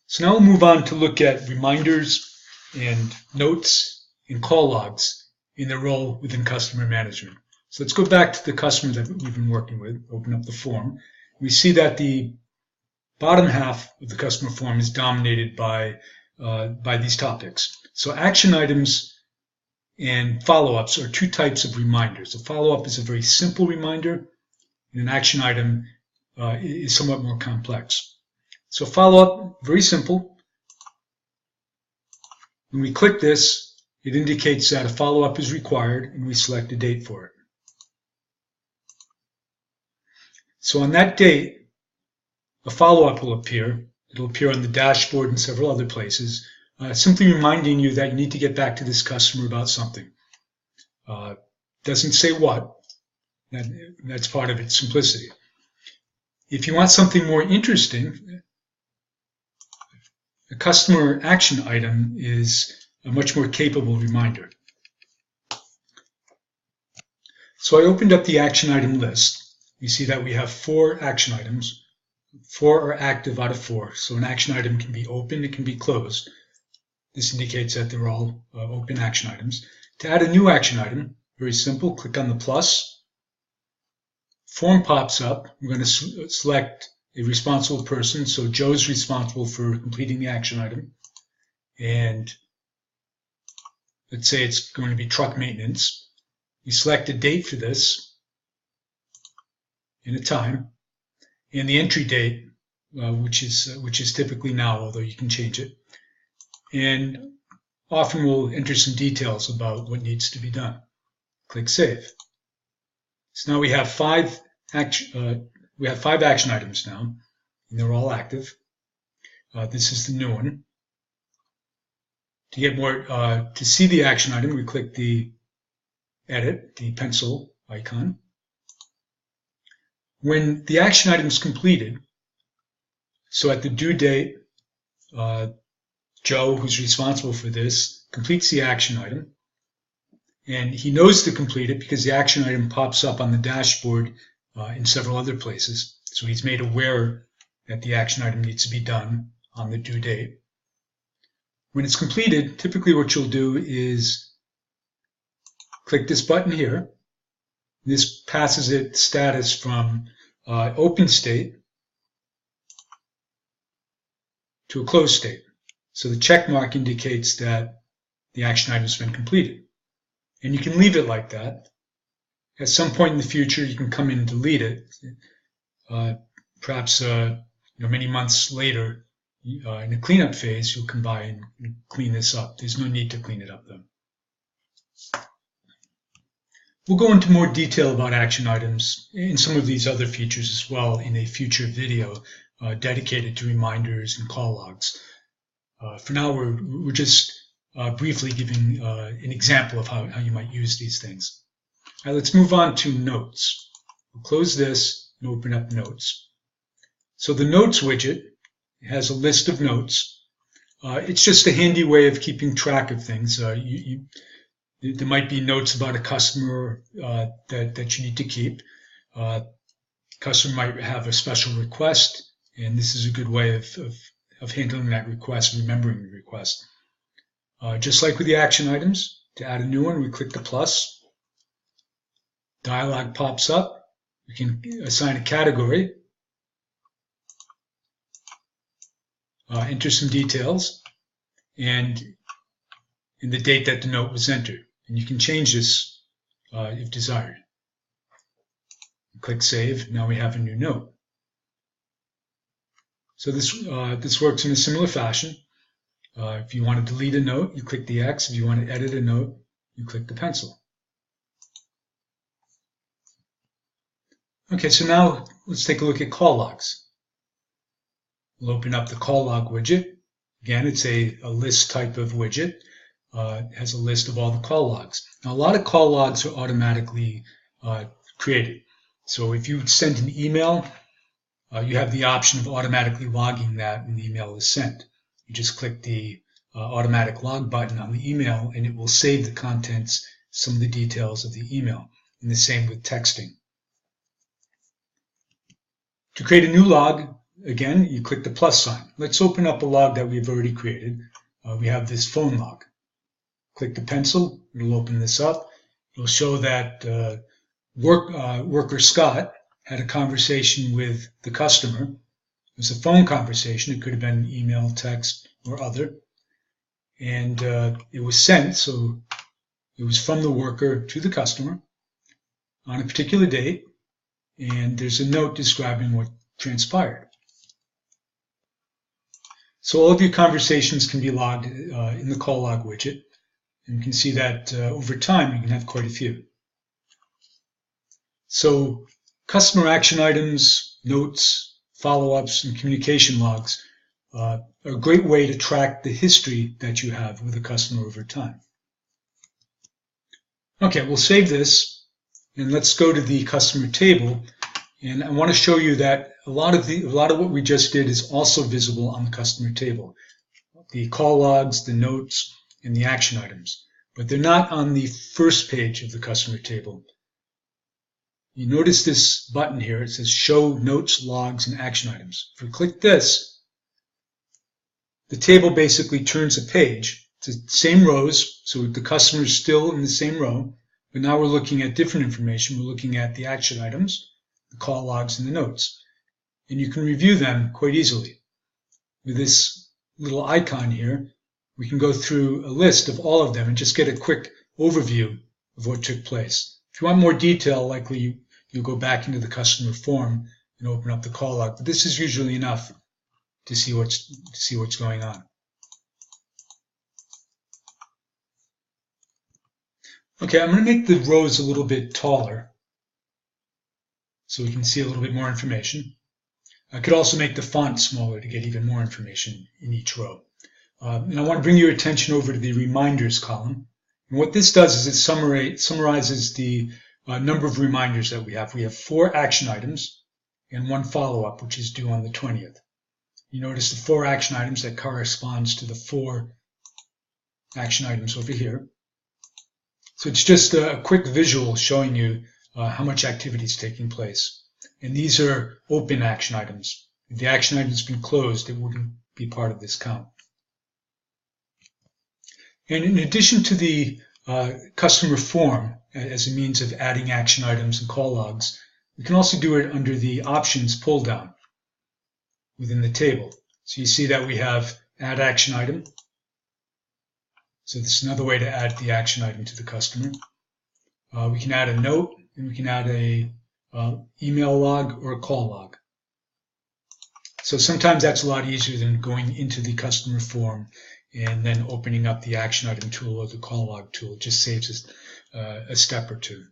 So now we'll move on to look at reminders and notes and call logs in their role within customer management. So let's go back to the customer that we've been working with, open up the form. We see that the bottom half of the customer form is dominated by these topics. So action items and follow-ups are two types of reminders. A follow-up is a very simple reminder, and an action item is somewhat more complex. So follow-up, very simple. When we click this, it indicates that a follow-up is required, and we select a date for it. So on that date, a follow-up will appear. It'll appear on the dashboard and several other places, simply reminding you that you need to get back to this customer about something. Doesn't say what. That's part of its simplicity. If you want something more interesting, a customer action item is a much more capable reminder. So I opened up the action item list. You see that we have 4 action items. 4 are active out of 4. So an action item can be open, it can be closed. This indicates that they're all open action items. To add a new action item, very simple, click on the plus. Form pops up. I'm going to select a responsible person. So Joe's responsible for completing the action item. And let's say it's going to be truck maintenance. You select a date for this and a time, and the entry date, which is typically now, although you can change it. And often we'll enter some details about what needs to be done. Click Save. So now we have 5 action items now, and they're all active. This is the new one. To get more, to see the action item, we click the Edit, the pencil icon. When the action item is completed, so at the due date, Joe, who's responsible for this, completes the action item, and he knows to complete it because the action item pops up on the dashboard in several other places. So he's made aware that the action item needs to be done on the due date. When it's completed, typically what you'll do is click this button here. This passes its status from open state to a closed state. So the check mark indicates that the action item has been completed. And you can leave it like that. At some point in the future, you can come in and delete it. Perhaps many months later, in a cleanup phase, you'll come by and clean this up. There's no need to clean it up though. We'll go into more detail about action items and some of these other features as well in a future video dedicated to reminders and call logs. For now, we're just briefly giving an example of how you might use these things. All right, let's move on to notes. We'll close this and open up notes. So the notes widget has a list of notes. It's just a handy way of keeping track of things. There might be notes about a customer that you need to keep. Customer might have a special request, and this is a good way of handling that request and remembering the request. Just like with the action items, to add a new one, we click the plus. Dialog pops up. We can assign a category, enter some details, and the date that the note was entered. And you can change this if desired. Click Save. Now we have a new note. So this works in a similar fashion. If you want to delete a note, you click the X. If you want to edit a note, you click the pencil. Okay, so now let's take a look at call logs. We'll open up the call log widget. Again, it's a list type of widget. It has a list of all the call logs. Now, a lot of call logs are automatically created. So if you send an email, you have the option of automatically logging that when the email is sent. You just click the automatic log button on the email, and it will save the contents, some of the details of the email. And the same with texting. To create a new log, again, you click the plus sign. Let's open up a log that we've already created. We have this phone log. Click the pencil. It'll open this up. It'll show that worker Scott had a conversation with the customer. It was a phone conversation. It could have been email, text, or other. And it was sent, so it was from the worker to the customer on a particular date. And there's a note describing what transpired. So all of your conversations can be logged in the CallLog widget. And you can see that over time you can have quite a few. So customer action items, notes, follow-ups, and communication logs are a great way to track the history that you have with a customer over time. Okay, we'll save this and let's go to the customer table. And I want to show you that a lot of what we just did is also visible on the customer table. The call logs, the notes, and the action items. But they're not on the first page of the customer table. You notice this button here. It says Show Notes, Logs, and Action Items. If we click this, the table basically turns a page. It's the same rows, so the customer is still in the same row, but now we're looking at different information. We're looking at the action items, the call logs, and the notes. And you can review them quite easily. With this little icon here, we can go through a list of all of them and just get a quick overview of what took place. If you want more detail, likely you'll go back into the customer form and open up the call log. But this is usually enough to see what's going on. Okay, I'm going to make the rows a little bit taller so we can see a little bit more information. I could also make the font smaller to get even more information in each row. And I want to bring your attention over to the reminders column. And what this does is it summarizes the number of reminders that we have. We have 4 action items and 1 follow-up, which is due on the 20th. You notice the 4 action items that corresponds to the 4 action items over here. So it's just a quick visual showing you how much activity is taking place. And these are open action items. If the action item has been closed, it wouldn't be part of this count. And in addition to the customer form as a means of adding action items and call logs, we can also do it under the options pull down within the table. So you see that we have add action item. So this is another way to add the action item to the customer. We can add a note, and we can add a email log or a call log. So sometimes that's a lot easier than going into the customer form and then opening up the action item tool or the call log tool. It just saves us a step or two.